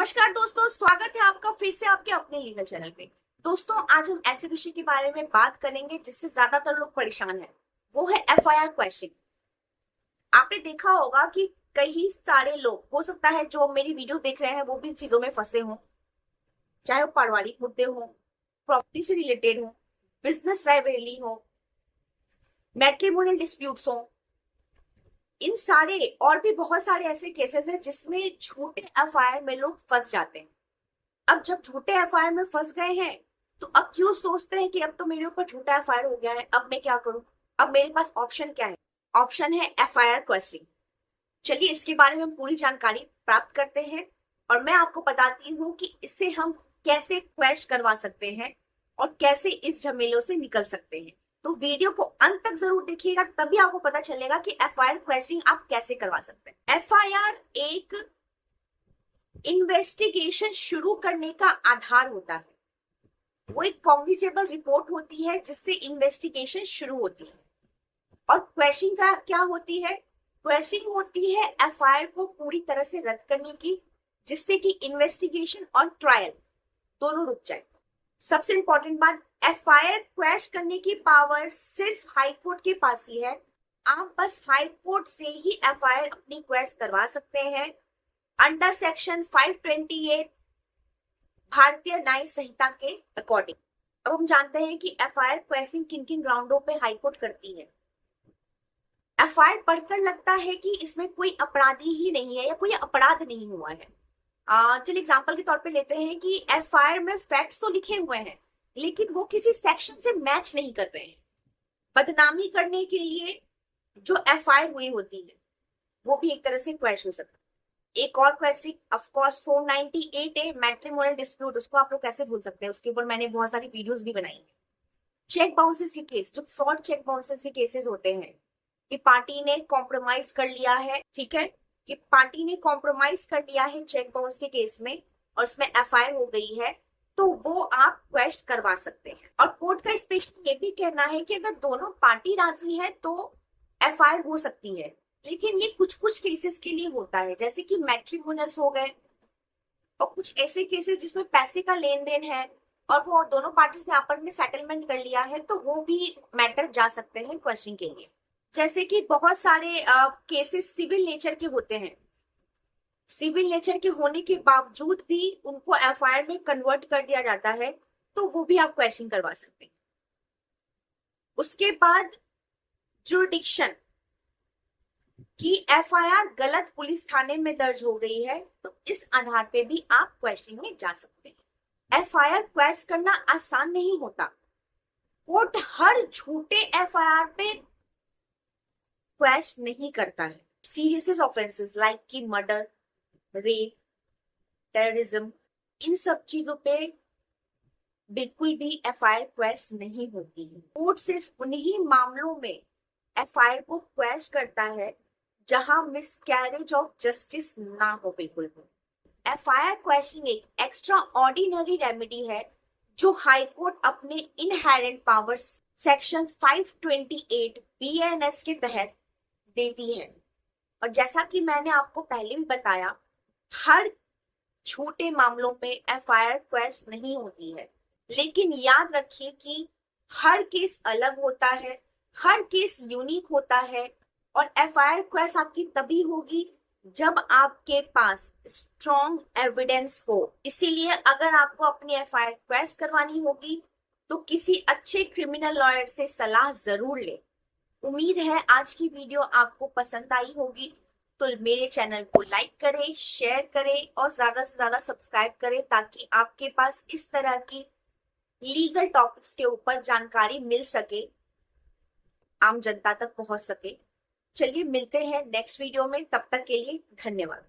नमस्कार दोस्तों, स्वागत है आपका फिर से आपके अपने लीगल चैनल पे। दोस्तों, आज हम ऐसे विषय के बारे में बात करेंगे जिससे ज्यादातर लोग परेशान हैं। वो है एफआईआर क्वेश्चन। आपने देखा होगा कि कई सारे लोग, हो सकता है जो मेरी वीडियो देख रहे हैं वो भी चीजों में फंसे हों, चाहे वो पारिवारिक मुद्दे हों, प्रॉपर्टी से रिलेटेड हो, बिजनेस राइवलरी हो, मैट्रिमोनियल डिस्प्यूट्स हो, इन सारे और भी बहुत सारे ऐसे केसेस हैं जिसमें झूठे एफआईआर में लोग फंस जाते हैं। अब जब झूठे एफआईआर में फंस गए हैं तो अब क्यों सोचते हैं कि अब तो मेरे ऊपर झूठा एफआईआर हो गया है, अब मैं क्या करूं। अब मेरे पास ऑप्शन क्या है? ऑप्शन है एफआईआर क्वेश्चनिंग। चलिए इसके बारे में हम पूरी जानकारी प्राप्त करते हैं और मैं आपको बताती हूँ कि इससे हम कैसे क्वेश करवा सकते हैं और कैसे इस झमेलों से निकल सकते हैं। तो वीडियो को अंत तक जरूर देखिएगा, तभी आपको पता चलेगा कि एफआईआर क्वेश्चनिंग आप कैसे करवा सकते हैं। एफआईआर एक इन्वेस्टिगेशन शुरू करने का आधार होता है। वो एक कॉग्निजेबल रिपोर्ट होती है जिससे इन्वेस्टिगेशन शुरू होती है। और क्वेश्चनिंग का क्या होती है? क्वेश्चनिंग होती है एफआईआर को पूरी तरह से रद्द करने की, जिससे कि इन्वेस्टिगेशन और ट्रायल दोनों रुक जाए। सबसे इंपॉर्टेंट बात, एफआईआर क्वेश करने की पावर सिर्फ हाई कोर्ट के पास ही है। आप बस हाई कोर्ट से ही एफआईआर अपनी क्वेश करवा सकते हैं अंडर सेक्शन 528 भारतीय न्याय संहिता के अकॉर्डिंग। अब हम जानते हैं कि एफआईआर क्वेश्चनिंग किन किन ग्राउंडों पे हाईकोर्ट करती है। एफआईआर पढ़कर लगता है कि इसमें कोई अपराधी ही नहीं है या कोई अपराध नहीं हुआ है। चलिए एग्जांपल के तौर पे लेते हैं कि एफआईआर में फैक्ट्स तो लिखे हुए हैं लेकिन वो किसी सेक्शन से मैच नहीं कर रहे हैं। बदनामी करने के लिए जो एफआईआर हुई होती है वो भी एक तरह से क्वेश हो सकता है। एक और क्वेश्चन ऑफ कोर्स 498 है मैट्रिमोनियल डिस्प्यूट, उसको आप लोग कैसे भूल सकते हैं, उसके ऊपर मैंने बहुत सारी वीडियोस भी बनाई है। चेक बाउंसेस के केस, जो फ्रॉड चेक बाउंसेस के केसेस होते हैं कि पार्टी ने कॉम्प्रोमाइज कर लिया है, ठीक है, कि पार्टी ने कॉम्प्रोमाइज कर लिया है चेक बाउंस के केस में और उसमें एफआईआर हो गई है, तो वो आप क्वेश करवा सकते हैं। और कोर्ट का स्पेशली ये भी कहना है कि अगर दोनों पार्टी राजी है तो एफआईआर हो सकती है, लेकिन ये कुछ कुछ केसेस के लिए होता है, जैसे कि मैट्रिमोनियल्स हो गए और कुछ ऐसे केसेस जिसमें पैसे का लेन देन है और वो दोनों पार्टीज ने आपस में सेटलमेंट कर लिया है, तो वो भी मैटर जा सकते हैं क्वेश्चन के लिए। जैसे कि बहुत सारे केसेस सिविल नेचर के होते हैं, सिविल नेचर के होने के बावजूद भी उनको एफआईआर में कन्वर्ट कर दिया जाता है, तो वो भी आप क्वेश्चन करवा सकते हैं। उसके बाद जुरिडिक्शन कि एफआईआर गलत पुलिस थाने में दर्ज हो गई है, तो इस आधार पे भी आप क्वेश्चन में जा सकते हैं। एफआईआर क्वेश करना आसान नहीं होता। कोर्ट हर झूठे एफआईआर पे क्वेश नहीं करता है। सीरियस ऑफेंसेस लाइक कि मर्डर, रेप, टेररिज्म, इन सब चीजों पे बिल्कुल भी एफआईआर क्वेश नहीं होती है। कोर्ट सिर्फ उन्हीं मामलों में एफआईआर को क्वेश करता है जहां मिसकैरेज ऑफ जस्टिस ना हो, बिल्कुल भी। एफआईआर क्वेश्चनिंग एक एक्स्ट्रा ऑर्डिनरी रेमेडी है जो हाई कोर्ट अपने इनहेरेंट पावर्स सेक्शन 528 बीएनएस के तहत देती है। और जैसा कि मैंने आपको पहले भी बताया, हर छोटे मामलों पे एफआईआर क्वेश नहीं होती है, लेकिन याद रखिए कि हर केस अलग होता है, हर केस यूनिक होता है और एफआईआर क्वेश आपकी तभी होगी जब आपके पास स्ट्रॉन्ग एविडेंस हो। इसीलिए अगर आपको अपनी एफआईआर क्वेश करवानी होगी तो किसी अच्छे क्रिमिनल लॉयर से सलाह जरूर ले। उम्मीद है आज की वीडियो आपको पसंद आई होगी, तो मेरे चैनल को लाइक करें, शेयर करें और ज्यादा से ज्यादा सब्सक्राइब करें ताकि आपके पास इस तरह की लीगल टॉपिक्स के ऊपर जानकारी मिल सके, आम जनता तक पहुंच सके। चलिए मिलते हैं नेक्स्ट वीडियो में, तब तक के लिए धन्यवाद।